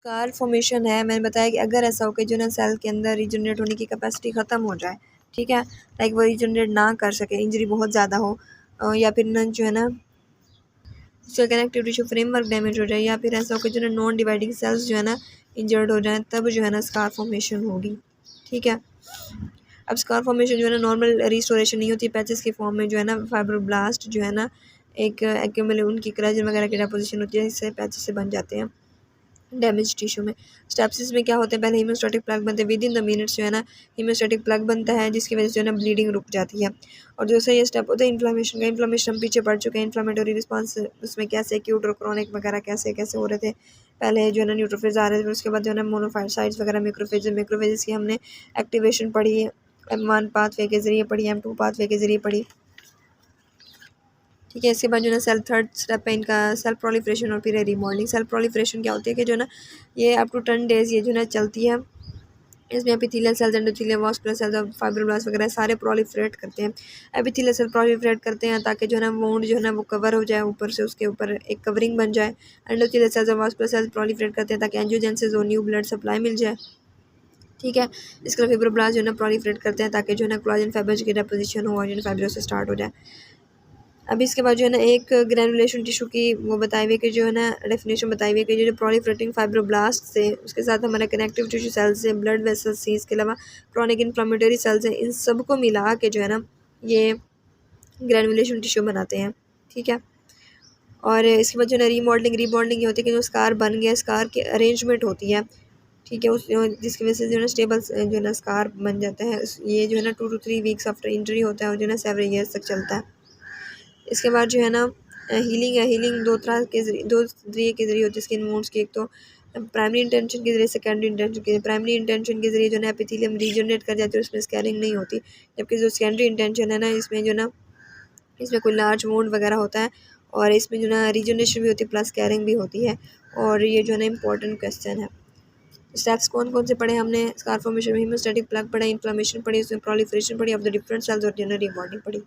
Scar formation है, मैंने बताया कि अगर ऐसा हो कि जो ना सेल के अंदर रीजनरेट होने की कैपेसिटी ख़त्म हो जाए, ठीक है, लाइक वो रीजनरेट ना कर सके, इंजरी बहुत ज़्यादा हो, या फिर ना जो है ना उसका कनेक्टिव टिश्यू फ्रेमवर्क डैमेज हो जाए, या फिर ऐसा हो कि जो ना नॉन डिवाइडिंग सेल्स जो है ना इंजर्ड हो जाए, तब जो है ना स्कार फॉर्मेशन होगी। ठीक है, अब स्कार फॉर्मेशन जो है ना नॉर्मल रिस्टोरेशन नहीं होती, पैचेस की फॉर्म में जो है ना फाइब्रोब्लास्ट जो है ना एक एक्यूमुलेट उनकी कोलेजन वगैरह की डेपोजिशन होती है, इससे पैचेस से बन जाते हैं डैमेज टिश्यू में। स्टेप्सिस में क्या होता है, पहले हीमोस्टैटिक प्लग बनते हैं, विद इन द मिनट्स जो है ना हीमोस्टैटिक प्लग बनता है, जिसकी वजह से जो है ना ब्लीडिंग रुक जाती है। और दूसरा ये स्टेप होता है इन्फ्लामेशन का। इन्फ्लामेशन हम पीछे पड़ चुके हैं, इन्फ्लामेटरी रिस्पांस उसमें कैसे एक्यूट और क्रॉनिक वगैरह कैसे कैसे हो रहे थे। पहले जो है ना न्यूट्रोफिल्स आ रहे थे, उसके बाद जो है ना मोनोफाइसाइट्स वगैरह मैक्रोफेजेस की हमने एक्टिवेशन पढ़ी है, M1 पाथवे के जरिए पढ़ी, M2 पाथवे के जरिए पढ़ी। ठीक है, इसके बाद जो है सेल थर्ड स्टेप है इनका सेल प्रोलिफरेशन और फिर रीमॉडलिंग। सेल प्रोलिफरेशन क्या होती है कि जो है ना ये अप टू 10 डेज ये जो है चलती है। इसमें epithelial cells, endothelial, vascular cells और फाइब्रोब्लास्ट वगैरह सारे प्रोलिफरेट करते हैं। एपिथेलियल सेल प्रोलिफरेट करते हैं ताकि जो है ना वुंड जो है ना वो कवर हो जाए, ऊपर से उसके ऊपर एक कवरिंग बन जाए। एंडोथेलियल सेल्स और वास्कुलर सेल्स प्रोलिफरेट करते हैं ताकि एंजियोजेनेसिस और न्यू ब्लड सप्लाई मिल जाए। ठीक है, इसके अलावा फिब्रोब्लास्ट जो है ना प्रोलिफरेट करते हैं ताकि जो है ना कोलाजन फाइबर्स की डेपोजिशन हो और जो है फाइब्रोसिस स्टार्ट हो जाए। अभी इसके बाद जो है ना एक ग्रैनुलेशन टिश्यू की वो बताई हुई कि जो है ना डेफिनेशन बताई हुई है कि जो प्रोलिफरेटिंग फाइब्रोब्लास्ट से, उसके साथ हमारा कनेक्टिव टिश्यू सेल्स से, ब्लड वेसल्स से, इसके अलावा क्रॉनिक इन्फ्लामेटरी सेल्स हैं, इन सबको मिला के जो है ना ये ग्रैनुलेशन टिश्यू बनाते हैं। ठीक है, और इसके बाद जो है ना रीमॉडलिंग ये होती है कि जो स्कार बन गया, स्कार की अरेंजमेंट होती है। ठीक है, उस जिसकी वजह से जो है ना स्टेबल जो है ना स्कार बन जाता है। ये जो है ना 2 to 3 वीक्स आफ्टर इंजरी होता है और जो है ना सेवरल ईयर्स तक चलता है। इसके बाद जो है ना हीलिंग है। हीलिंग दो जरिए के जरिए होती है स्किन वुंड्स की। एक तो प्राइमरी इंटेंशन के जरिए, सेकेंडरी इंटेंशन के जरिए। प्राइमरी इंटेंशन के जरिए जो है एपिथेलियम रीजनरेट कर जाती है, उसमें स्कैरिंग नहीं होती। जबकि जो सेकेंडरी इंटेंशन है ना, इसमें जो ना इसमें कोई लार्ज वुंड वगैरह होता है और इसमें जो ना रीजनरेशन भी होती है प्लस स्कैरिंग भी होती है। और ये जो है ना इंपॉर्टेंट क्वेश्चन है। स्टेप्स कौन कौन से पढ़े हमने? स्कार फॉर्मेशन में हीमोस्टैटिक प्लग पढ़ा, इन्फ्लामेशन पढ़ी, उसमें प्रोलिफरेशन पढ़ी ऑफ द डिफरेंट सेल्स और जो है ना रीमॉडलिंग पढ़ी।